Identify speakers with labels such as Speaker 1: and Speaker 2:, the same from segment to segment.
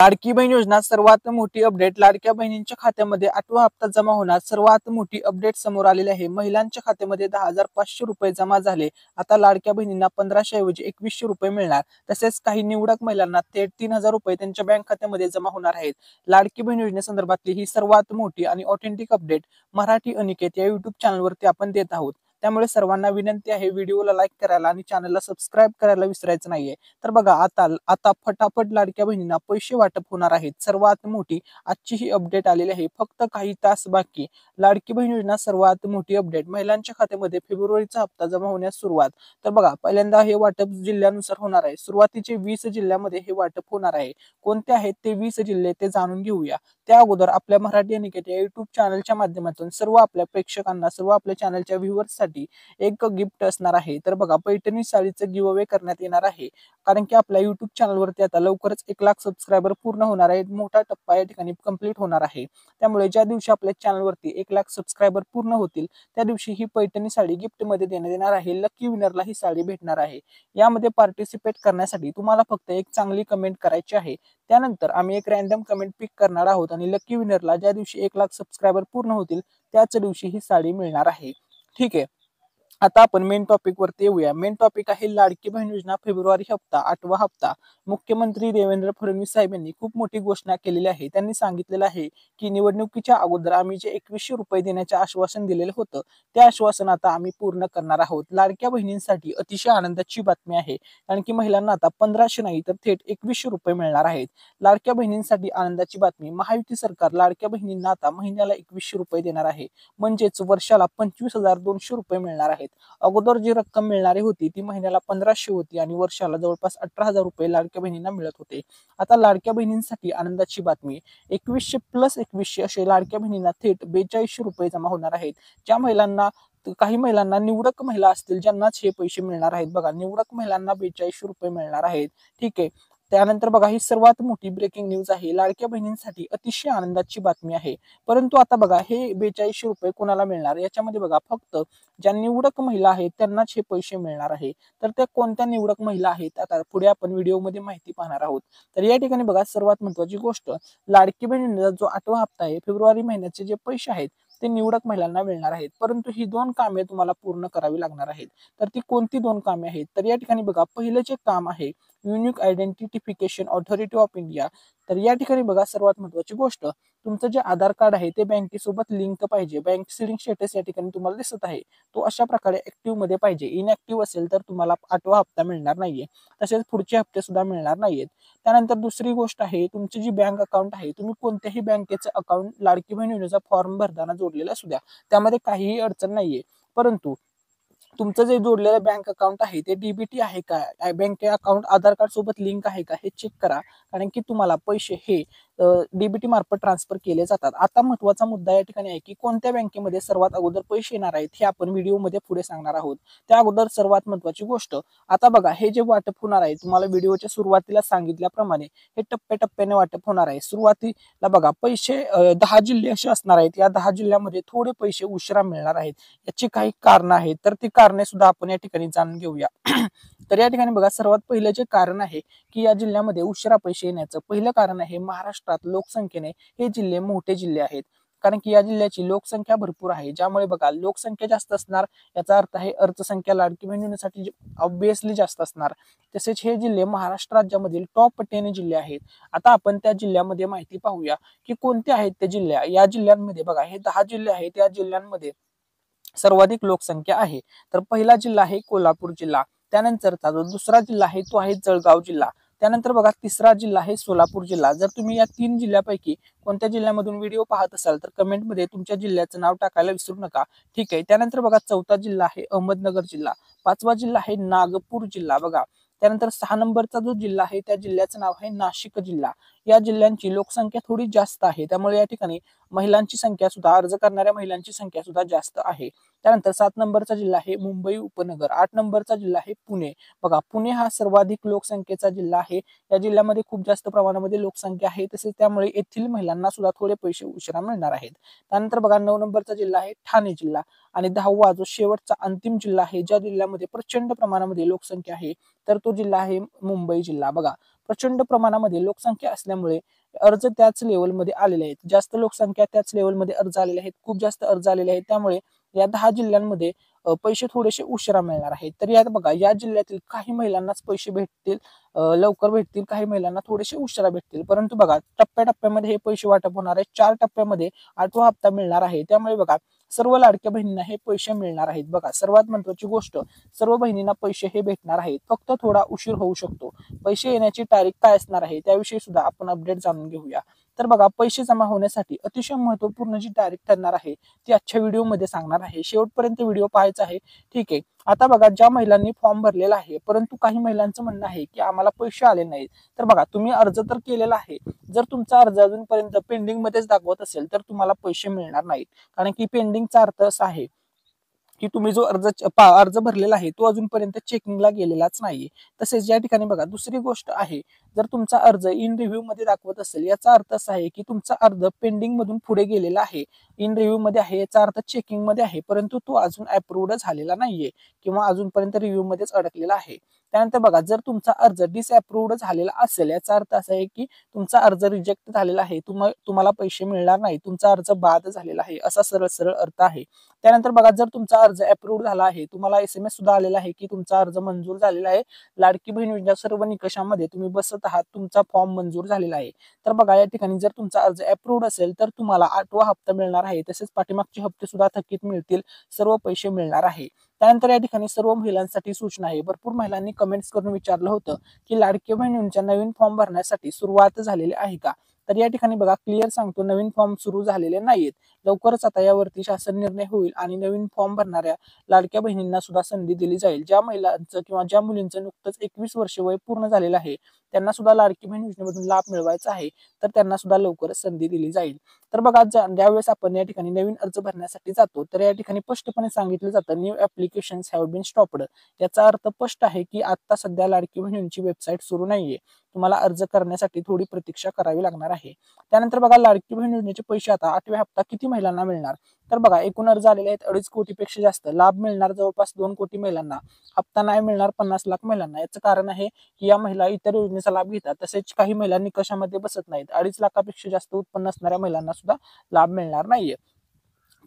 Speaker 1: लाडकी बहीण योजना सर्वात मोठी अपडेट. लाडक्या बहिणींच्या खात्यामध्ये 8वा हप्ता जमा होणार. सर्वात मोठी अपडेट समोर आलेली आहे. महिलांच्या खात्यामध्ये 10,500 रुपये जमा झाले. आता लाडक्या बहिणींना 1500 ऐवजी 2100 रुपये मिळणार. तसेच काही निवडक महिलांना थेट 3000 रुपये त्यांच्या बँक खात्यामध्ये जमा होणार आहेत. लाडकी बहीण योजनेसंदर्भातली ही सर्वात मोठी आणि ऑथेंटिक अपडेट मराठी अनिकेत या युट्यूब चॅनलवरती आपण देत आहोत. त्यामुळे सर्वांना विनंती आहे, व्हिडिओला लाईक करायला आणि चॅनलला सबस्क्राईब करायला विसरायचं नाहीये. तर बघा, आता फटाफट लाडक्या बहिणींना पैसे वाटप होणार आहेत. सर्वात मोठी आजची ही अपडेट आलेली आहे. फक्त काही तास बाकी. लाडकी बहीण योजना सर्वात मोठी अपडेट. महिलांच्या खात्यामध्ये फेब्रुवारीचा हप्ता जमा होण्यास सुरुवात. तर बघा, पहिल्यांदा हे वाटप जिल्ह्यानुसार होणार आहे. सुरुवातीचे 20 जिल्ह्यामध्ये हे वाटप होणार आहे. कोणते आहेत ते 20 जिल्हे ते जाणून घेऊया. त्या अगोदर आपल्या मराठी अनिकेत या युट्यूब चॅनलच्या माध्यमातून सर्व आपल्या प्रेक्षकांना, सर्व आपल्या चॅनलच्या व्ह्युअर्ससाठी एक गिफ्ट असणार आहे. तर बघा, पैठणी साडीचं गिव्ह अवे करण्यात येणार आहे. कारण की आपल्या युट्यूब चॅनलवरती आता लवकरच 1 लाख सबस्क्रायबर पूर्ण होणार आहेत. मोठा टप्पा या ठिकाणी कंप्लीट होणार आहे. त्यामुळे ज्या दिवशी आपल्या चॅनलवरती 1 लाख सबस्क्रायबर पूर्ण होतील त्या दिवशी ही पैठणी साडी गिफ्ट मध्ये देण्यात येणार आहे. लकी विनरला ही साडी भेटणार आहे. यामध्ये पार्टिसिपेट करण्यासाठी तुम्हाला फक्त एक चांगली कमेंट करायची आहे. त्यानंतर आम्ही एक रॅन्डम कमेंट पिक करणार आहोत आणि लकी विनरला ज्या दिवशी 1 लाख सबस्क्रायबर पूर्ण होतील त्याच दिवशी ही साडी मिळणार आहे. ठीक आहे. आता आपण मेन टॉपिक वरती येऊया. मेन टॉपिक आहे लाडकी बहीण योजना फेब्रुवारी हप्ता, 8वा हप्ता. मुख्यमंत्री देवेंद्र फडणवीस साहेब यांनी खूप मोठी घोषणा केलेली आहे. त्यांनी सांगितलेलं आहे की निवडणुकीच्या अगोदर आम्ही जे 2100 रुपये देण्याचे आश्वासन दिलेलं होतं ते आश्वासन आता आम्ही पूर्ण करणार आहोत. लाडक्या बहिणींसाठी अतिशय आनंदाची बातमी आहे. कारण की महिलांना आता 1500 नाही तर थेट 2100 रुपये मिळणार आहेत. लाडक्या बहिणींसाठी आनंदाची बातमी. महायुती सरकार लाडक्या बहिणींना आता महिन्याला 2100 रुपये देणार आहे. म्हणजेच वर्षाला 25,200 रुपये मिळणार आहेत. अगोदर जी रक्कम मिळणारी होती ती महिन्याला 1500 होती आणि वर्षाला जवळपास 18,000 रुपये लाडक्या बहिणींना मिळत होते. आता लाडक्या बहिणींसाठी आनंदाची बातमी. 2100 प्लस 2100 असे लाडक्या बहिणींना थेट 4200 रुपये जमा होणार आहेत. ज्या महिलांना, काही महिलांना, निवडक महिला असतील ज्यांनाच हे पैसे मिळणार आहेत. बघा, निवडक महिलांना 4200 रुपये मिळणार आहेत. ठीक आहे. त्यानंतर बघा, ही सर्वात मोठी ब्रेकिंग न्यूज आहे. लाडक्या बहिणींसाठी अतिशय आनंदाची बातमी आहे. परंतु आता बघा, हे 4200 रुपये कोणाला मिळणार याच्यामध्ये बघा, फक्त ज्या निवडक महिला आहेत त्यांनाच हे पैसे मिळणार आहे. तर त्या कोणत्या निवडक महिला आहेत आता पुढे आपण व्हिडिओमध्ये माहिती पाहणार आहोत. तर या ठिकाणी बघा, सर्वात महत्वाची गोष्ट, लाडकी बहिणींचा जो 8वा हप्ता आहे, फेब्रुवारी महिन्याचे जे पैसे आहेत ते निवडक महिलांना मिळणार आहेत. परंतु ही 2 कामे तुम्हाला पूर्ण करावी लागणार आहेत. तर ती कोणती 2 कामे आहेत? तर या ठिकाणी बघा, पहिलं जे काम आहे unique identification authority of India. तर या ठिकाणी बघा, सर्वात महत्वाची गोष्ट, तुमचं जे आधार कार्ड आहे ते बँकेसोबत लिंक पाहिजे. बँक सीडिंग स्टेटस या ठिकाणी तुम्हाला दिसत आहे तो अशा प्रकारे ऍक्टिव्ह मध्ये पाहिजे. इनऍक्टिव्ह असेल तर तुम्हाला 8वा हप्ता मिळणार नाहीये. तसेच पुढचे हप्ते सुद्धा मिळणार नाहीयेत. त्यानंतर दुसरी गोष्ट आहे, तुमची जी बँक अकाउंट आहे, तुम्ही कोणत्याही बँकेचं अकाउंट लाडकी बहीण योजनेचा फॉर्म भरताना जोडलेला असू द्या, त्यामध्ये काहीही अडचण नाहीये. परंतु तुमचं जे जोडलेलं बँक अकाउंट आहे ते डीबीटी आहे का, बँक अकाउंट आधार कार्ड सोबत लिंक आहे का, हे चेक करा. कारण की तुम्हाला पैसे हे डीबीटी मार्फत ट्रान्सफर केले जातात. आता महत्वाचा मुद्दा या ठिकाणी आहे की कोणत्या बँकेमध्ये सर्वात अगोदर पैसे येणार आहेत हे आपण व्हिडिओमध्ये पुढे सांगणार आहोत. त्या अगोदर सर्वात महत्वाची गोष्ट, आता बघा, हे जे वाटप होणार आहे तुम्हाला व्हिडिओच्या सुरुवातीला सांगितल्याप्रमाणे हे टप्प्याटप्प्याने वाटप होणार आहे. सुरुवातीला बघा, पैसे 10 जिल्हे असे असणार आहेत. या 10 जिल्ह्यामध्ये थोडे पैसे उशिरा मिळणार आहेत. याची काही कारणं आहेत, तर ती कारणे सुद्धा आपण या ठिकाणी जाणून घेऊया. तर या ठिकाणी बघा, सर्वात पहिलं जे कारण आहे की या जिल्ह्यामध्ये उशिरा पैसे येण्याचं पहिलं कारण आहे, महाराष्ट्रात लोकसंख्येने हे जिल्हे मोठे जिल्हे आहेत. कारण की या जिल्ह्याची लोकसंख्या भरपूर आहे. ज्यामुळे बघा, लोकसंख्या जास्त असणार याचा अर्थ आहे अर्थसंख्या लाडकी बहीण योजनेसाठी ऑब्विसली जास्त असणार. तसेच हे जिल्हे महाराष्ट्र राज्यामधील टॉप 10 जिल्हे आहेत. आता आपण त्या जिल्ह्यामध्ये माहिती पाहूया की कोणते आहेत ते जिल्हे. या जिल्ह्यांमध्ये बघा, हे 10 जिल्हे आहेत. या जिल्ह्यांमध्ये सर्वाधिक लोकसंख्या आहे. तर पहिला जिल्हा आहे कोल्हापूर जिल्हा. त्यानंतरचा जो दुसरा जिल्हा आहे तो आहे जळगाव जिल्हा. त्यानंतर बघा, तिसरा जिल्हा आहे सोलापूर जिल्हा. जर तुम्ही या 3 जिल्ह्यापैकी कोणत्या जिल्ह्यामधून व्हिडिओ पाहत असाल तर कमेंटमध्ये तुमच्या जिल्ह्याचं नाव टाकायला विसरू नका. ठीक आहे. त्यानंतर बघा, चौथा जिल्हा आहे अहमदनगर जिल्हा. 5वा जिल्हा आहे नागपूर जिल्हा. बघा, त्यानंतर 6 नंबरचा जो जिल्हा आहे त्या जिल्ह्याचं नाव आहे नाशिक जिल्हा. या जिल्ह्यांची लोकसंख्या थोडी जास्त आहे. त्यामुळे या ठिकाणी महिलांची संख्या सुद्धा, अर्ज करणाऱ्या महिलांची संख्या सुद्धा जास्त आहे. त्यानंतर 7 नंबरचा जिल्हा आहे मुंबई उपनगर. 8 नंबरचा जिल्हा आहे पुणे. बघा, पुणे हा सर्वाधिक लोकसंख्येचा जिल्हा आहे. या जिल्ह्यामध्ये खूप जास्त प्रमाणामध्ये लोकसंख्या आहे. तसेच त्यामुळे येथील महिलांना सुद्धा थोडे पैसे उशिरा मिळणार आहेत. त्यानंतर बघा, 9 नंबरचा जिल्हा आहे ठाणे जिल्हा. आणि 10वा जो शेवटचा अंतिम जिल्हा आहे, ज्या जिल्ह्यामध्ये प्रचंड प्रमाणामध्ये लोकसंख्या आहे, तर तो जिल्हा आहे मुंबई जिल्हा. बघा, प्रचंड प्रमाणामध्ये लोकसंख्या असल्यामुळे अर्ज त्याच लेवलमध्ये आलेले आहेत. जास्त लोकसंख्या त्याच लेवलमध्ये अर्ज आलेले आहेत, खूप जास्त अर्ज आलेले आहेत. त्यामुळे या 10 जिल्ह्यांमध्ये पैसे थोडेसे उशिरा मिळणार आहेत. तर यात बघा, या जिल्ह्यातील काही महिलांनाच पैसे भेटतील, लवकर भेटतील, काही महिलांना थोडेसे उशिरा भेटतील. परंतु बघा, टप्प्याटप्प्यामध्ये हे पैसे वाटप होणार आहे. 4 टप्प्यामध्ये 8वा हप्ता मिळणार आहे. त्यामुळे बघा, सर्व लाडक्या बहिणींना हे पैसे मिळणार आहेत. बघा, सर्वात महत्वाची गोष्ट, सर्व बहिणींना पैसे हे भेटणार आहेत. फक्त थोडा उशीर होऊ शकतो. पैसे येण्याची तारीख काय असणार आहे त्याविषयी सुद्धा आपण अपडेट जाणून घेऊया. तर बघा, पैसे जमा होण्यासाठी अतिशय महत्वपूर्ण जी तारीख ठरणार आहे ती आजच्या व्हिडिओमध्ये सांगणार आहे. शेवटपर्यंत व्हिडिओ पाहायचा आहे. ठीक आहे. आता बघा, ज्या महिलांनी फॉर्म भरलेला आहे परंतु काही महिलांचं म्हणणं आहे की आम्हाला पैसे आले नाहीत, तर बघा, तुम्ही अर्ज तर केलेला आहे. जर तुमचा अर्ज अजूनपर्यंत पेंडिंग मध्येच दाखवत असेल तर तुम्हाला पैसे मिळणार नाहीत. कारण की पेंडिंगचा अर्थ असा आहे की तुम्ही जो अर्ज भरलेला आहे तो अजूनपर्यंत चेकिंगला गेलेलाच नाहीये. तसेच या ठिकाणी बघा, दुसरी गोष्ट आहे, जर तुमचा अर्ज इन रिव्ह्यू मध्ये दाखवत असेल, याचा अर्थ असा आहे की तुमचा अर्ज पेंडिंग मधून पुढे गेलेला आहे, इन रिव्ह्यू मध्ये आहे, याचा अर्थ चेकिंग मध्ये आहे, परंतु तो अजून अप्रूव्ड झालेला नाहीये किंवा अजूनपर्यंत रिव्ह्यू मध्येच अडकलेला आहे. त्यानंतर बघा, जर तुमचा अर्ज डिसअप्रूव्ड झालेला असेल, याचा अर्थ असा आहे की तुमचा अर्ज रिजेक्ट झालेला आहे, तुम्हाला पैसे मिळणार नाही, तुमचा अर्ज बाद झालेला आहे, असा सरळ सरळ अर्थ आहे. त्यानंतर बघा, जर तुमचा अर्ज अप्रूव्ड झाला आहे, तुम्हाला SMS सुद्धा आलेला आहे की तुमचा अर्ज मंजूर झालेला आहे, लाडकी बहीण योजना सर्व निकषामध्ये तुम्ही बसत आहात, तुमचा फॉर्म मंजूर झालेला आहे. तर बघा, या ठिकाणी जर तुमचा अर्ज अप्रूव्ड असेल तर तुम्हाला 8वा हप्ता मिळणार आहे. तसेच पाठीमागचे हप्ते सुद्धा थकीत मिळतील, सर्व पैसे मिळणार आहे. त्यानंतर या ठिकाणी सर्व महिलांसाठी सूचना आहे. भरपूर महिलांनी कमेंट्स करून विचारलं होतं की लाडकी बहीण योजनेच्या नवीन फॉर्म भरण्यासाठी सुरुवात झालेली आहे का? तर या ठिकाणी बघा, क्लिअर सांगतो, नवीन फॉर्म सुरू झालेले नाहीत. लवकरच आता यावरती शासन निर्णय होईल आणि नवीन फॉर्म भरणाऱ्या लाडक्या बहिणींना सुद्धा संधी दिली जाईल. ज्या महिलांचं किंवा ज्या मुलींचं नुकतंच 21 वर्ष वय पूर्ण झालेलं आहे, त्यांना सुद्धा लाडकी बहीण योजनेमधून लाभ मिळवायचा आहे, तर त्यांना सुद्धा लवकरच संधी दिली जाईल. तर बघा, ज्यावेळेस आपण या ठिकाणी नवीन अर्ज भरण्यासाठी जातो तर या ठिकाणी स्पष्टपणे सांगितलं जातं, new applications have been stopped. याचा अर्थ स्पष्ट आहे की आता सध्या लाडकी बहिणींची वेबसाईट सुरू नाहीये, तुम्हाला अर्ज करण्यासाठी थोडी प्रतीक्षा करावी लागणार आहे. त्यानंतर बघा, लाडकी बहीण योजनेचे पैसे आता 8व्या हप्ता किती महिलांना मिळणार? तर बघा, एकूण अर्ज आलेले आहेत 2.5 कोटीपेक्षा जास्त, लाभ मिळणार जवळपास 2 कोटी महिलांना, हप्ता नाही मिळणार 50 लाख महिलांना. याचं कारण आहे की या महिला इतर योजनेचा लाभ घेतात, तसेच काही महिला निकषामध्ये बसत नाहीत. 2.5 लाखापेक्षा जास्त उत्पन्न असणाऱ्या महिलांना सुद्धा लाभ मिळणार नाहीये.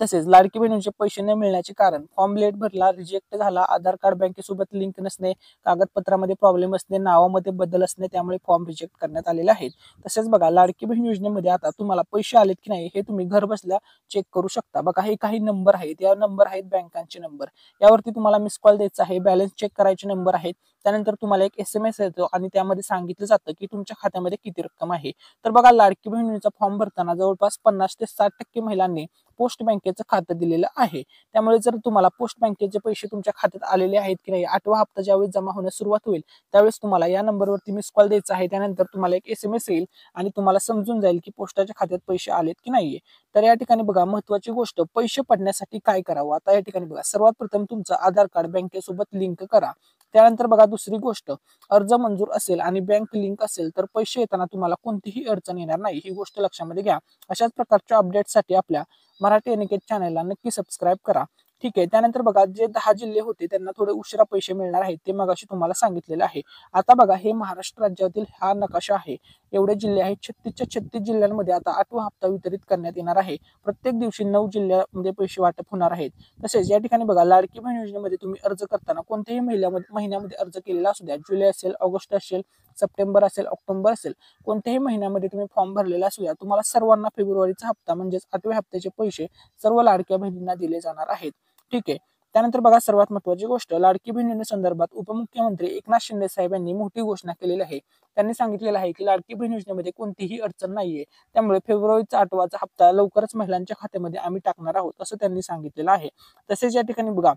Speaker 1: तसेच लाडकी बहिणींचे पैसे न मिळण्याचे कारण, फॉर्म लेट भरला, रिजेक्ट झाला, आधार कार्ड बँकेसोबत लिंक नसणे, कागदपत्रामध्ये प्रॉब्लेम असणे, नावामध्ये बदल असणे, त्यामुळे फॉर्म रिजेक्ट करण्यात आलेले आहेत. तसेच बघा, लाडकी बहीण योजनेमध्ये आता तुम्हाला पैसे आलेत की नाही हे तुम्ही घर बसल्या चेक करू शकता. बघा, हे काही नंबर आहेत, या नंबर आहेत बँकांचे नंबर, यावरती तुम्हाला मिस कॉल द्यायचा आहे, बॅलन्स चेक करायचे नंबर आहेत. त्यानंतर तुम्हाला एक SMS येतो आणि त्यामध्ये सांगितलं जातं की तुमच्या खात्यामध्ये किती रक्कम आहे. तर बघा, लाडकी बहिणीचा फॉर्म भरताना जवळपास 50 ते 60% महिलांनी पोस्ट बँकेचं खातं दिलेलं आहे. त्यामुळे जर तुम्हाला पोस्ट बँकेचे पैसे तुमच्या खात्यात आलेले आहेत की नाही, 8वा हप्ता ज्यावेळेस जमा होण्यास सुरुवात होईल त्यावेळेस तुम्हाला या नंबरवरती मिस कॉल द्यायचा आहे. त्यानंतर तुम्हाला एक SMS येईल आणि तुम्हाला समजून जाईल की पोस्टाच्या खात्यात पैसे आलेत की नाहीये. तर या ठिकाणी बघा, महत्वाची गोष्ट, पैसे पडण्यासाठी काय करावं? आता या ठिकाणी बघा, सर्वात प्रथम तुमचं आधार कार्ड बँकेसोबत लिंक करा. त्यानंतर बघा, दुसरी गोष्ट, अर्ज मंजूर असेल आणि बँक लिंक असेल तर पैसे येताना तुम्हाला कोणतीही अडचण येणार नाही, ही गोष्ट लक्षामध्ये घ्या. अशाच प्रकारच्या अपडेटसाठी आपल्या मराठी अनिकेत चॅनलला नक्की सबस्क्राईब करा. ठीक आहे. त्यानंतर बघा, जे 10 जिल्हे होते त्यांना थोडे उशिरा पैसे मिळणार आहेत, ते मगाशी तुम्हाला सांगितलेलं आहे. आता बघा, हे महाराष्ट्र राज्यातील हा नकाशा आहे. एवढे जिल्हे आहेत, 36च्या 36 जिल्ह्यांमध्ये आता 8वा हप्ता वितरित करण्यात येणार आहे. प्रत्येक दिवशी 9 जिल्ह्यामध्ये पैसे वाटप होणार आहेत. तसेच या ठिकाणी बघा, लाडकी बहीण योजनेमध्ये तुम्ही अर्ज करताना कोणत्याही महिन्यामध्ये अर्ज केलेला असू द्या, जुलै असेल, ऑगस्ट असेल, सप्टेंबर असेल, ऑक्टोबर असेल, कोणत्याही महिन्यामध्ये तुम्ही फॉर्म भरलेला असू द्या, तुम्हाला सर्वांना फेब्रुवारीचा हप्ता म्हणजेच 8व्या हप्त्याचे पैसे सर्व लाडक्या बहिणींना दिले जाणार आहेत. ठीक आहे. त्यानंतर बघा, सर्वात महत्वाची गोष्ट, लाडकी बहीण योजनेसंदर्भात उपमुख्यमंत्री एकनाथ शिंदे साहेब यांनी मोठी घोषणा केलेली आहे. त्यांनी सांगितलेलं आहे की लाडकी बहीण योजनेमध्ये कोणतीही अडचण नाहीये, त्यामुळे फेब्रुवारीचा 8वाचा हप्ता लवकरच महिलांच्या खात्यामध्ये आम्ही टाकणार आहोत, असं त्यांनी सांगितलेलं आहे. तसेच या ठिकाणी बघा,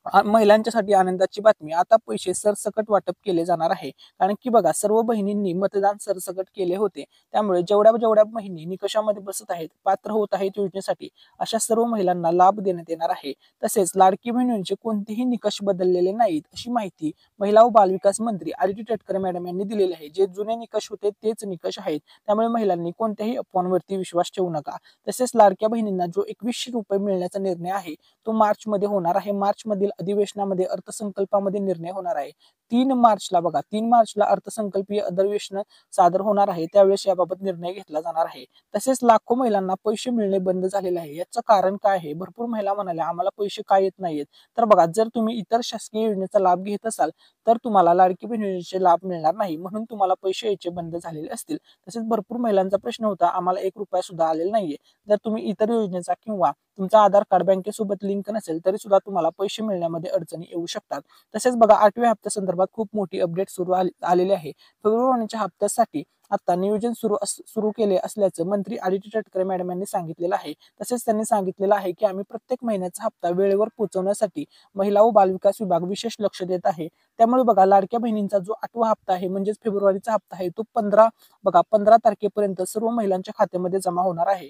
Speaker 1: महिलांच्यासाठी आनंदाची बातमी, आता पैसे सरसकट वाटप केले जाणार आहे. कारण की बघा, सर्व बहिणींनी मतदान सरसकट केले होते. त्यामुळे जेवढ्या जेवढ्या बहिणी निकषामध्ये बसत आहेत, पात्र होत आहेत योजनेसाठी, अशा सर्व महिलांना लाभ देण्यात येणार आहे. तसेच लाडकी बहिणींचे कोणतेही निकष बदललेले नाहीत, अशी माहिती महिला व बालविकास मंत्री आदिती तटकरे मॅडम यांनी दिलेली आहे. जे जुने निकष होते तेच निकष आहेत. त्यामुळे महिलांनी कोणत्याही अफवांवरती विश्वास ठेवू नका. तसेच लाडक्या बहिणींना जो 2100 रुपये मिळण्याचा निर्णय आहे, तो मार्चमध्ये होणार आहे. मार्च मधील अधिवेशनामध्ये अर्थसंकल्पामध्ये निर्णय होणार आहे. 3 मार्चला बघा, 3 मार्चला अर्थसंकल्पीय अधिवेशन सादर होणार आहे. त्यावेळेस याबाबत निर्णय घेतला जाणार आहे. तसेच लाखो महिलांना पैसे मिळणे बंद झालेले आहे. याचं कारण काय आहे? भरपूर महिला म्हणाल्या, आम्हाला पैसे का येत नाहीत? तर बघा, जर तुम्ही इतर शासकीय योजनेचा लाभ घेत असाल तर तुम्हाला लाडकी बहीण योजनेचे लाभ मिळणार नाही, म्हणून तुम्हाला पैसे यायचे बंद झालेले असतील. तसेच भरपूर महिलांचा प्रश्न होता, आम्हाला 1 रुपया सुद्धा आलेला नाहीये. जर तुम्ही इतर योजनेचा किंवा तुमचा आधार कार्ड बँकेसोबत लिंक नसेल तरी सुद्धा तुम्हाला पैसे मिळण्यामध्ये अडचणी येऊ शकतात. तसेच बघा, 8व्या हप्त्यासंदर्भात खूप मोठी अपडेट आलेली आहे. फेब्रुवारीच्या हप्त्यासाठी आता नियोजन सुरू केले असल्याचं मंत्री आदिती तटकरे मॅडम यांनी सांगितलेलं आहे. तसेच त्यांनी सांगितलेलं आहे की आम्ही प्रत्येक महिन्याचा हप्ता वेळेवर पोहोचवण्यासाठी महिला व बालविकास विभाग विशेष लक्ष देत आहे. त्यामुळे बघा, लाडक्या बहिणींचा जो 8वा हप्ता आहे, म्हणजेच फेब्रुवारीचा हप्ता आहे, तो 15 तारखेपर्यंत सर्व महिलांच्या खात्यामध्ये जमा होणार आहे.